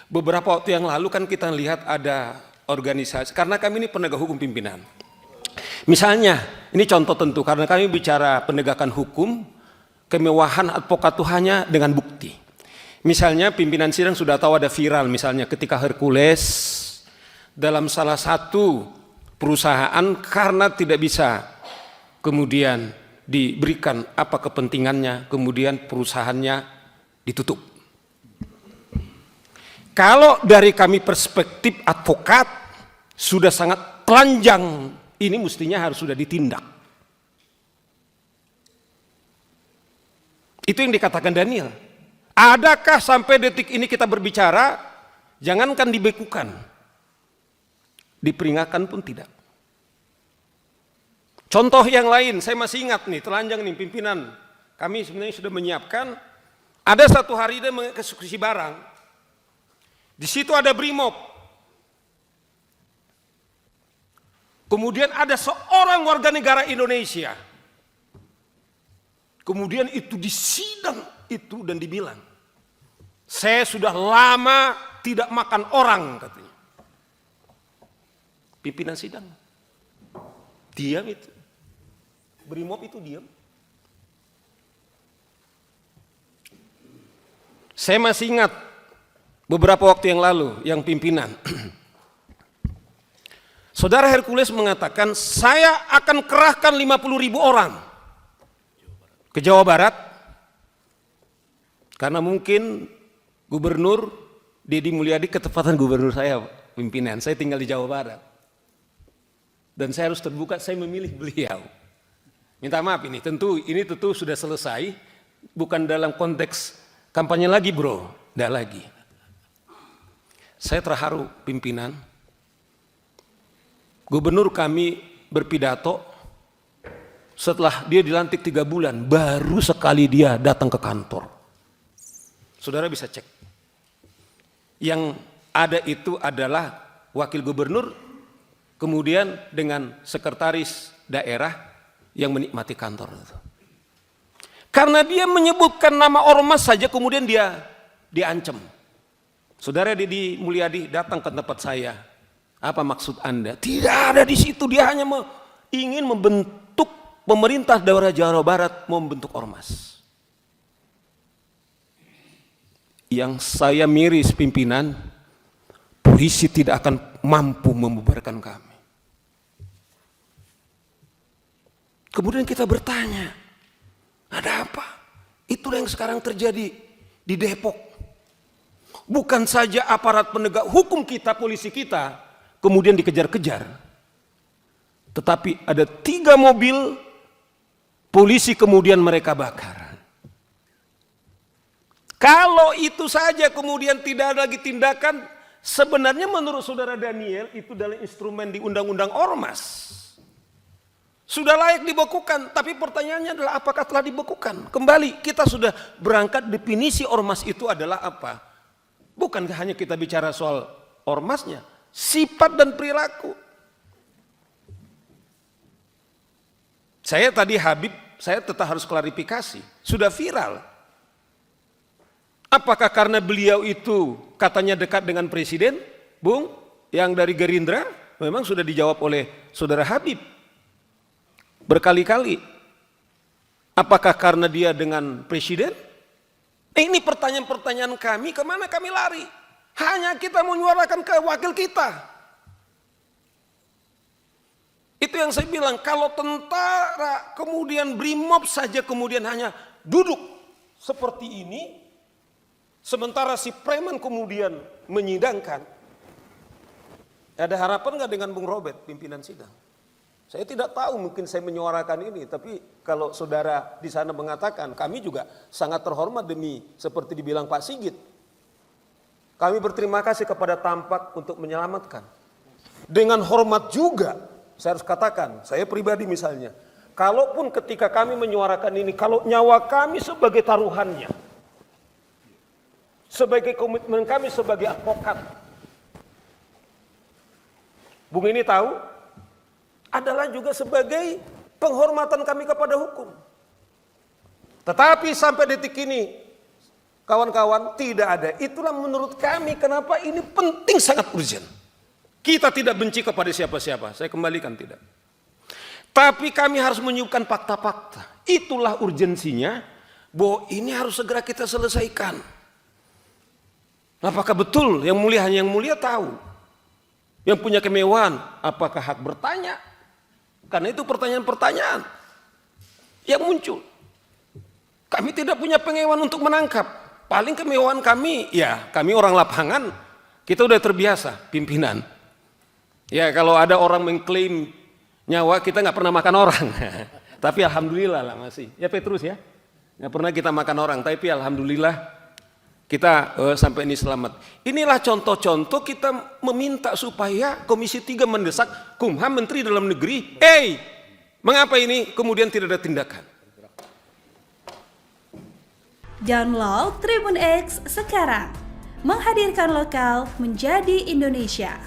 Beberapa waktu yang lalu kan kita lihat ada organisasi, karena kami ini penegak hukum pimpinan. Misalnya, ini contoh tentu, karena kami bicara penegakan hukum, kemewahan advokat itu hanya dengan bukti. Misalnya pimpinan sidang sudah tahu ada viral, misalnya ketika Hercules dalam salah satu perusahaan karena tidak bisa kemudian diberikan apa kepentingannya, kemudian perusahaannya ditutup. Kalau dari kami perspektif advokat sudah sangat telanjang, ini mestinya harus sudah ditindak. Itu yang dikatakan Daniel. Adakah sampai detik ini kita berbicara, jangankan dibekukan, diperingatkan pun tidak. Contoh yang lain, saya masih ingat nih, telanjang nih pimpinan. Kami sebenarnya sudah menyiapkan, ada satu hari dia mengeksekusi barang. Di situ ada Brimob. Kemudian ada seorang warga negara Indonesia. Kemudian itu disidang itu dan dibilang, saya sudah lama tidak makan orang, katanya. Pimpinan sidang diam itu. Brimob itu diam. Saya masih ingat beberapa waktu yang lalu yang pimpinan Saudara Hercules mengatakan, saya akan kerahkan 50.000 orang ke Jawa Barat karena mungkin Gubernur Deddy Mulyadi ketepatan gubernur saya, pimpinan. Saya tinggal di Jawa Barat. Dan saya harus terbuka, saya memilih beliau. Minta maaf ini tentu sudah selesai, bukan dalam konteks kampanye lagi bro, tidak lagi. Saya terharu pimpinan. Gubernur kami berpidato, setelah dia dilantik 3 bulan, baru sekali dia datang ke kantor. Saudara bisa cek. Yang ada itu adalah wakil gubernur, kemudian dengan sekretaris daerah yang menikmati kantor itu. Karena dia menyebutkan nama ormas saja, kemudian dia diancam. Saudara Deddy Mulyadi datang ke tempat saya. Apa maksud Anda? Tidak ada di situ, dia hanya ingin membentuk pemerintah daerah Jawa Barat, membentuk ormas. Yang saya miris pimpinan, polisi tidak akan mampu membubarkan kami. Kemudian kita bertanya, ada apa? Itulah yang sekarang terjadi di Depok. Bukan saja aparat penegak hukum kita, polisi kita, kemudian dikejar-kejar. Tetapi ada 3 mobil polisi kemudian mereka bakar. Kalau itu saja kemudian tidak ada lagi tindakan, sebenarnya menurut saudara Daniel itu dalam instrumen di Undang-Undang Ormas. Sudah layak dibekukan, tapi pertanyaannya adalah apakah telah dibekukan? Kembali, kita sudah berangkat definisi ormas itu adalah apa? Bukan hanya kita bicara soal ormasnya, sifat dan perilaku. Saya tadi Habib, saya tetap harus klarifikasi, sudah viral. Apakah karena beliau itu katanya dekat dengan presiden, Bung, yang dari Gerindra? Memang sudah dijawab oleh saudara Habib berkali-kali. Apakah karena dia dengan presiden? Ini pertanyaan-pertanyaan kami, kemana kami lari? Hanya kita menyuarakan ke wakil kita. Itu yang saya bilang, kalau tentara kemudian Brimob saja kemudian hanya duduk seperti ini, sementara si preman kemudian menyidangkan. Ada harapan nggak dengan Bung Robert, pimpinan sidang? Saya tidak tahu, mungkin saya menyuarakan ini, tapi kalau saudara di sana mengatakan, kami juga sangat terhormat demi seperti dibilang Pak Sigit. Kami berterima kasih kepada Tampak untuk menyelamatkan. Dengan hormat juga, saya harus katakan, saya pribadi misalnya, kalaupun ketika kami menyuarakan ini, kalau nyawa kami sebagai taruhannya, sebagai komitmen kami sebagai advokat, Bung ini tahu, adalah juga sebagai penghormatan kami kepada hukum. Tetapi sampai detik ini, Kawan-kawan, tidak ada. Itulah menurut kami kenapa ini penting, sangat urgent. Kita tidak benci kepada siapa-siapa, saya kembalikan tidak. Tapi kami harus menyuguhkan fakta-fakta. Itulah urgensinya, bahwa ini harus segera kita selesaikan. Apakah betul yang mulia hanya yang mulia tahu? Yang punya kemewahan, apakah hak bertanya? Karena itu pertanyaan-pertanyaan yang muncul. Kami tidak punya pengewahan untuk menangkap. Paling kemewahan kami, ya kami orang lapangan, kita udah terbiasa pimpinan. Ya kalau ada orang mengklaim nyawa, kita nggak pernah makan orang. Tapi alhamdulillah lah masih. Ya Petrus ya, nggak pernah kita makan orang. Tapi alhamdulillah kita sampai ini selamat. Inilah contoh-contoh kita meminta supaya Komisi 3 mendesak Kumham, Menteri Dalam Negeri, mengapa ini kemudian tidak ada tindakan? Download Tribun X sekarang, menghadirkan lokal menjadi Indonesia.